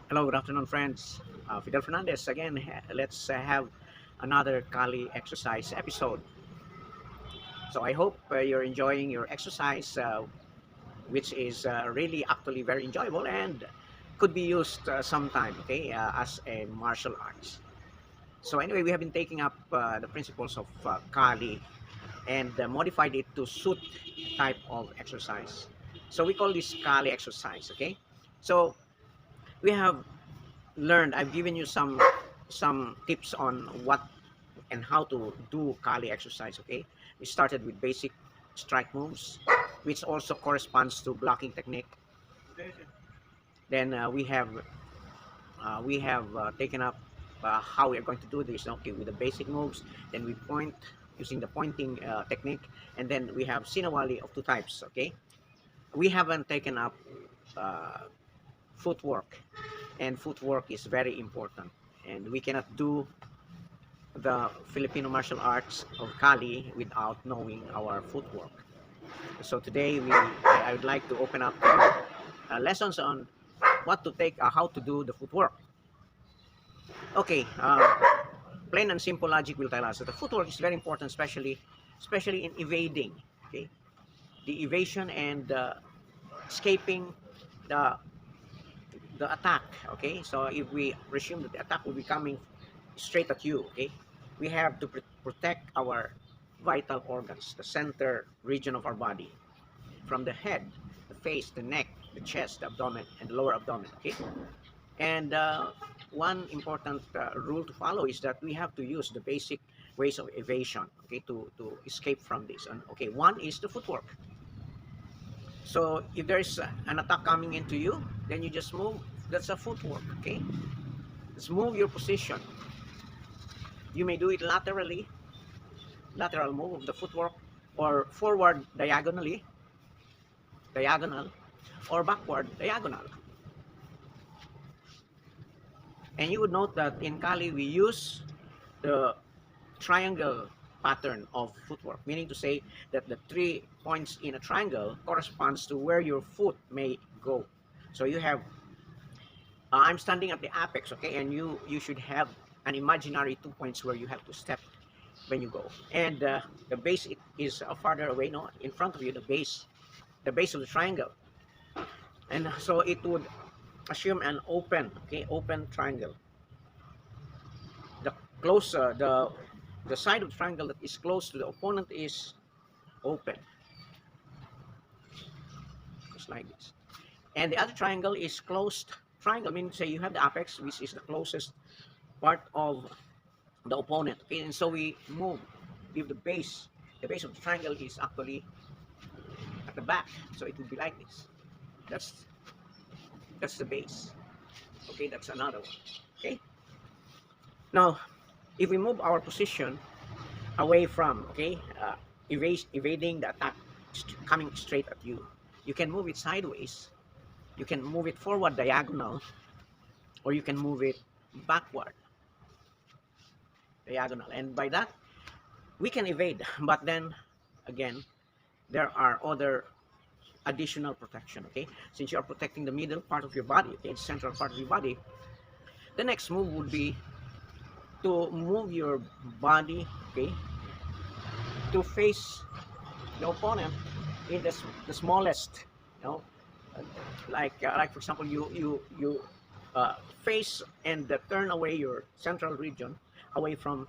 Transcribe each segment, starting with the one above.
Hello, good afternoon, friends. Fidel Fernandez again. Let's have another Kali exercise episode. So I hope you're enjoying your exercise, which is really actually very enjoyable and could be used sometime, okay, as a martial arts. So anyway, we have been taking up the principles of Kali and modified it to suit type of exercise. So we call this Kali exercise, okay? So we have learned. I've given you some tips on what and how to do Kali exercise. Okay, we started with basic strike moves, which also corresponds to blocking technique. Then we have taken up how we are going to do this. Okay, with the basic moves. Then we point using the pointing technique, and then we have sinawali of two types. Okay, we haven't taken up uh, footwork, and footwork is very important, and we cannot do the Filipino martial arts of Kali without knowing our footwork. So today I would like to open up lessons on what to take, how to do the footwork. Okay, plain and simple logic will tell us that the footwork is very important, especially in evading. Okay, the evasion and escaping the the attack. Okay, so if we presume that the attack will be coming straight at you, okay, we have to protect our vital organs, the center region of our body, from the head, the face, the neck, the chest, the abdomen, and the lower abdomen. Okay, and one important rule to follow is that we have to use the basic ways of evasion, okay, to escape from this. And okay, one is the footwork. So if there is an attack coming into you, then you just move. That's a footwork. Okay, just move your position. You may do it laterally, lateral move of the footwork, or forward diagonally, diagonal, or backward diagonal. And you would note that in Kali we use the triangle pattern of footwork, meaning to say that the 3 points in a triangle corresponds to where your foot may go. So you have, I'm standing at the apex, okay, and you should have an imaginary 2 points where you have to step when you go, and the base is farther away, no, in front of you, the base of the triangle, and so it would assume an open, okay, open triangle. The closer the side of the triangle that is close to the opponent is open, just like this, and the other triangle is closed triangle, meaning to say you have the apex, which is the closest part of the opponent, okay, and so we move if the base of the triangle is actually at the back, so it would be like this. That's that's the base. Okay, that's another one. Okay, now if we move our position away from, okay, evading the attack coming straight at you, you can move it sideways, you can move it forward diagonal, or you can move it backward diagonal, and by that we can evade. But then again, there are other additional protection. Okay, since you are protecting the middle part of your body, okay, the central part of your body, the next move would be to move your body, okay, to face the opponent in the smallest, you know, like for example, you face and turn away your central region away from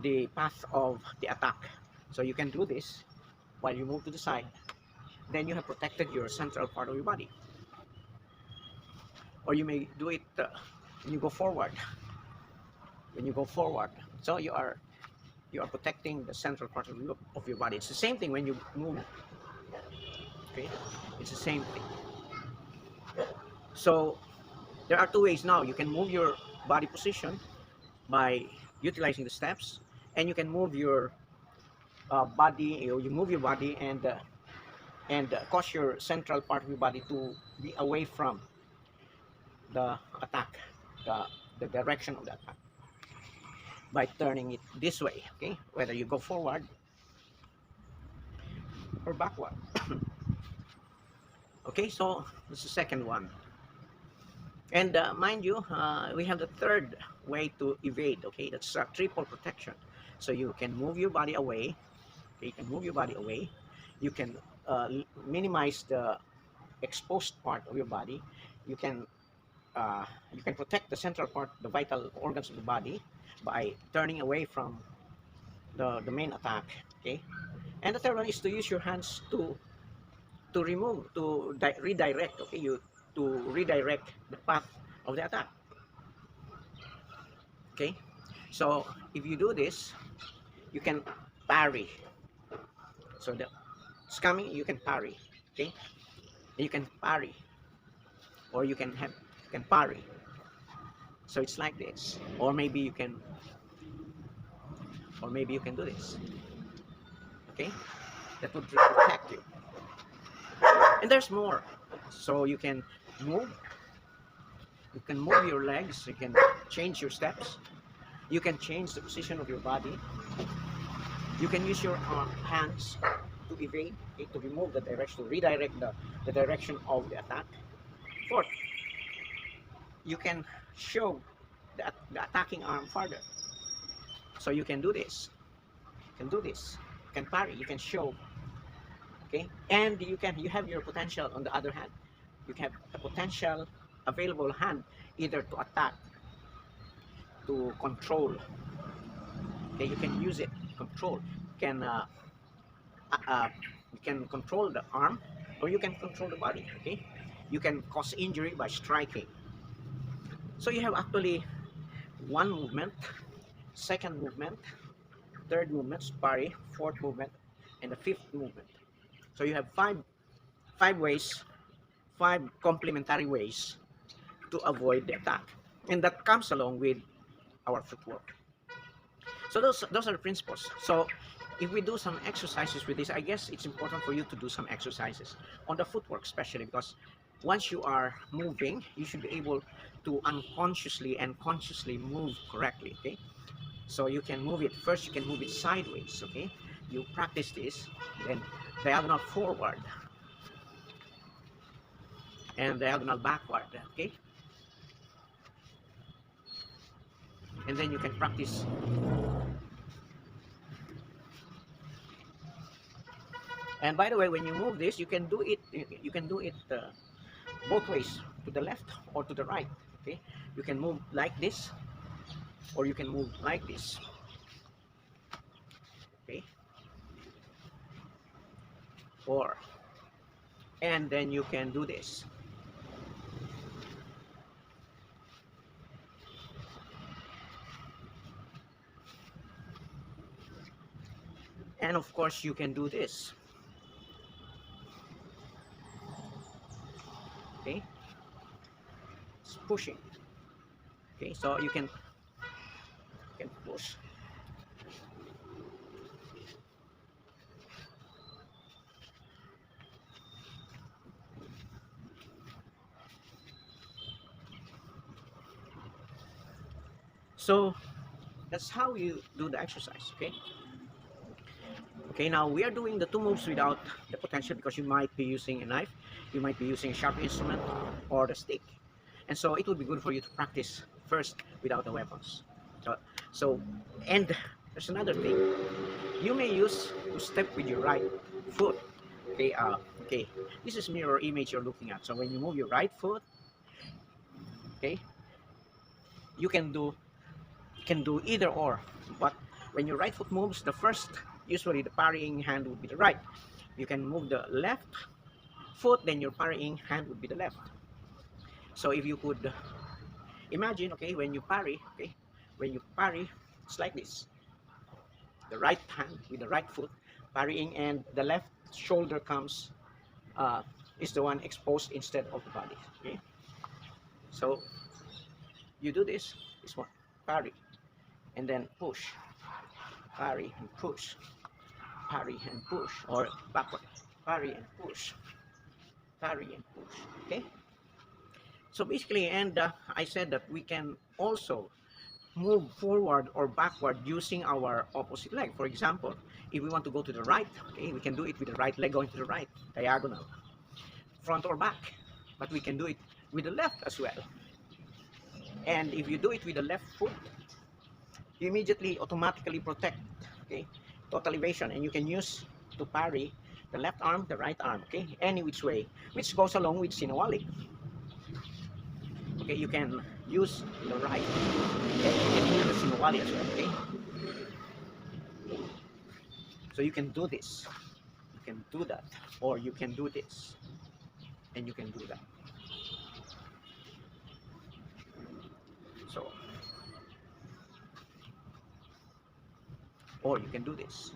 the path of the attack. So you can do this while you move to the side. Then you have protected your central part of your body. Or you may do it when you go forward. When you go forward, so you are protecting the central part of your body. It's the same thing when you move. Okay, it's the same thing. So there are two ways now. You can move your body position by utilizing the steps, and you can move your body. You move your body and cause your central part of your body to be away from the attack, the, the direction of the attack, by turning it this way. Okay, whether you go forward or backward. Okay, so this is the second one. And mind you, we have the third way to evade. Okay, that's triple protection. So you can move your body away. Okay, you can move your body away. You can minimize the exposed part of your body. You can you can protect the central part, the vital organs of the body, by turning away from the main attack. Okay, and the third one is to use your hands to remove, to redirect. Okay, you to redirect the path of the attack. Okay, so if you do this, you can parry. So the it's coming, you can parry. Okay, and you can parry, or you can parry. So it's like this, or maybe you can do this. Okay, that would protect you. And there's more. So move you can move your legs, you can change your steps, you can change the position of your body, you can use your hands to evade, okay, to remove the direction, to redirect the direction of the attack. Fourth, you can show the attacking arm farther. So you can do this, you can parry, you can show. Okay, and you have your potential. On the other hand, you have a potential available hand, either to attack, to control. Okay, you can use it to control. You can uh, uh, you can control the arm, or you can control the body. Okay, you can cause injury by striking. So you have actually one movement, second movement, third movement, parry, fourth movement, and the fifth movement. So you have five ways, five complementary ways to avoid the attack, and that comes along with our footwork. So those are the principles. So if we do some exercises with this, I guess it's important for you to do some exercises on the footwork, especially because once you are moving, you should be able to unconsciously and consciously move correctly. Okay, so you can move it first. You can move it sideways. Okay, you practice this, then diagonal forward and diagonal backward. Okay, and then you can practice. And by the way, when you move this, you can do it. You can do it both ways, to the left or to the right. Okay, you can move like this, or you can move like this. Okay, or and then you can do this. And of course, you can do this. Okay, it's pushing. Okay, so you can push. So that's how you do the exercise. Okay. Okay, now we are doing the two moves without the potential, because you might be using a knife, you might be using a sharp instrument, or the stick. And so it would be good for you to practice first without the weapons. So, so and there's another thing. You may use to step with your right foot. Okay, okay. This is mirror image you're looking at. So when you move your right foot, okay, you can do either or. But when your right foot moves, usually the parrying hand would be the right. You can move the left foot, then your parrying hand would be the left. So if you could imagine, okay, when you parry, it's like this. The right hand with the right foot parrying, and the left shoulder comes, uh, is the one exposed instead of the body. Okay, so you do this one, parry, and then push, parry and push, parry and push, or backward, parry and push, parry and push. Okay, so basically, and I said that we can also move forward or backward using our opposite leg. For example, if we want to go to the right, okay, we can do it with the right leg going to the right, diagonal, front or back. But we can do it with the left as well. And if you do it with the left foot, you immediately automatically protect, okay, total evasion, and you can use to parry the left arm, the right arm, okay, any which way, which goes along with sinawali. Okay, you can use the right, okay, and the sinawali as well, okay. So you can do this, you can do that, or you can do this, and you can do that. So, or you can do this.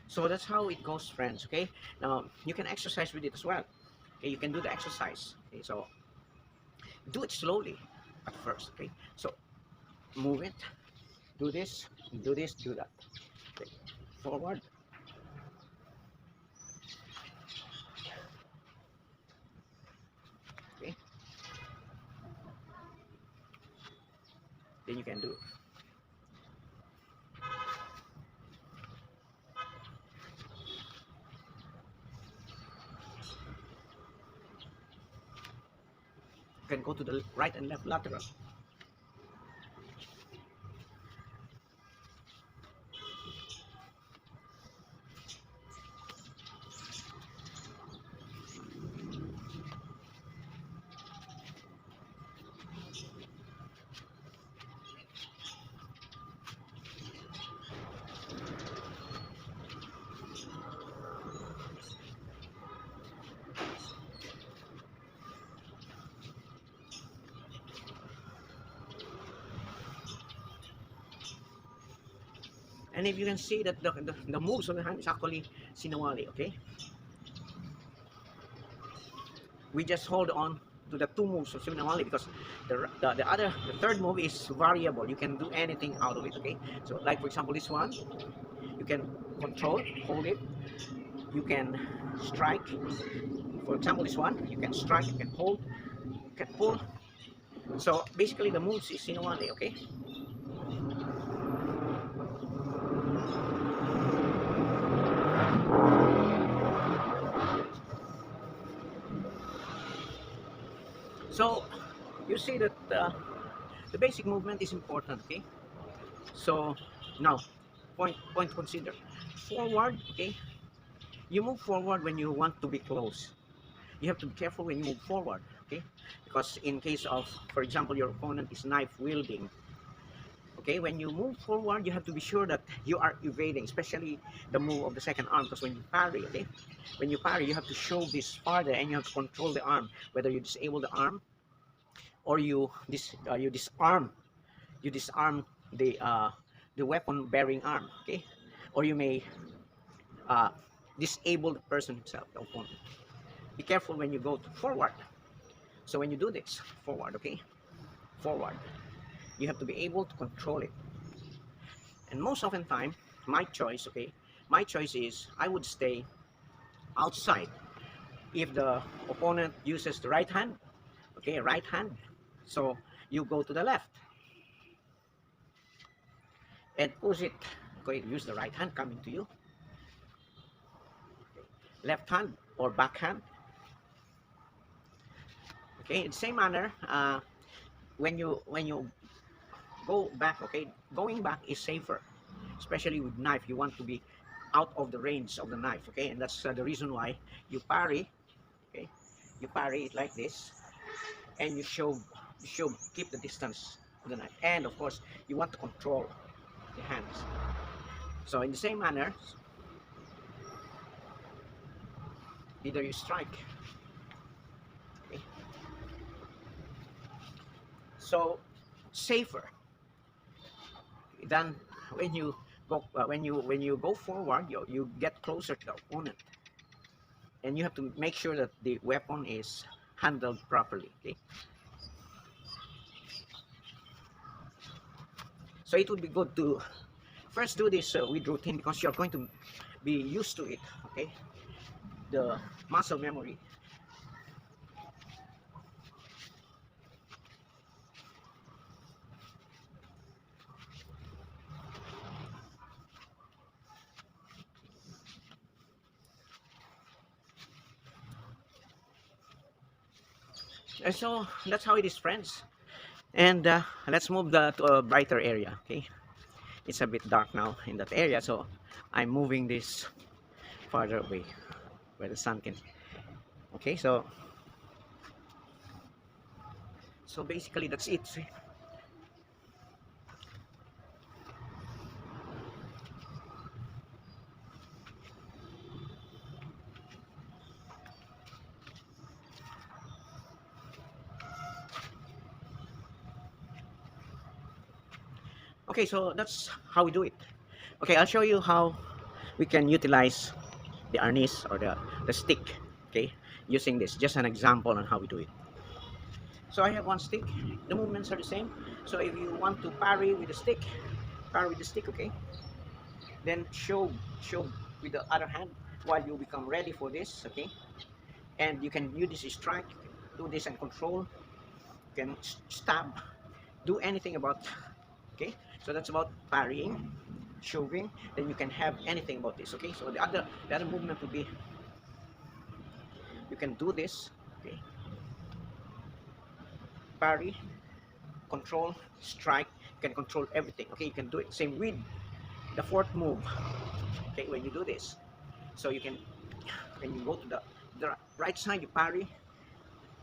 So that's how it goes, friends. Okay, now you can exercise with it as well. Okay, you can do the exercise. Okay, so do it slowly at first. Okay, so move it, do this, do this, do that. Okay. Forward. Okay, then you can do. You can go to the right and left lateral. And if you can see that the moves of the hand is actually sinawali, okay? We just hold on to the two moves of sinawali because the third move is variable. You can do anything out of it, okay? So like for example this one, you can control, hold it, you can strike. For example this one, you can strike, you can hold, you can pull. So basically the moves is sinawali, okay? So you see that the basic movement is important, okay? So now, point to consider. Forward, okay? You move forward when you want to be close. You have to be careful when you move forward, okay? Because in case of, for example, your opponent is knife wielding, okay? When you move forward, you have to be sure that you are evading, especially the move of the second arm. Because when you parry, okay? When you parry, you have to show this farther, and you have to control the arm, whether you disable the arm or you disarm the weapon bearing arm, okay, or you may uh, disable the person himself, the opponent. Be careful when you go forward. So when you do this forward, okay, forward, you have to be able to control it. And most often time, my choice, okay, my choice is I would stay outside. If the opponent uses the right hand, okay, right hand, so you go to the left and push it. Okay, use the right hand coming to you, left hand or backhand. Okay, in the same manner, when you go back, okay, going back is safer, especially with knife. You want to be out of the range of the knife, okay, and that's the reason why you parry. Okay, you parry it like this, and you should keep the distance of the knife, and of course you want to control the hands. So in the same manner, either you strike, okay, so safer than when you go when you go forward. You get closer to the opponent, and you have to make sure that the weapon is handled properly, okay. So it would be good to first do this with routine, because you're going to be used to it, okay? The muscle memory. And so that's how it is, friends. And let's move to a brighter area, okay? It's a bit dark now in that area, so I'm moving this farther away where the sun can. Okay, so basically that's it. Okay, so that's how we do it. Okay, I'll show you how we can utilize the harness or the stick, okay, using this. Just an example on how we do it. So I have one stick. The movements are the same. So if you want to parry with the stick, parry with the stick, okay, then show with the other hand while you become ready for this, okay. And you can use this strike, do this and control. You can stab, do anything about, okay. So that's about parrying, shoving. Then you can have anything about this, okay. So the other movement would be, you can do this, okay, parry, control, strike. You can control everything, okay. You can do it same with the fourth move, okay. When you do this, so you can, when you go to the right side, you parry,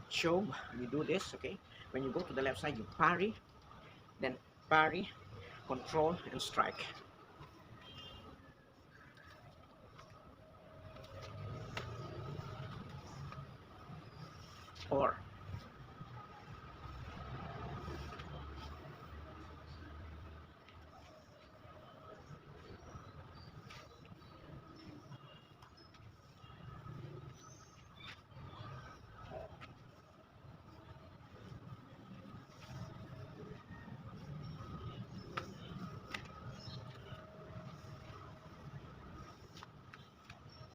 shove, you do this, okay. When you go to the left side, you parry, then parry, control and strike. Or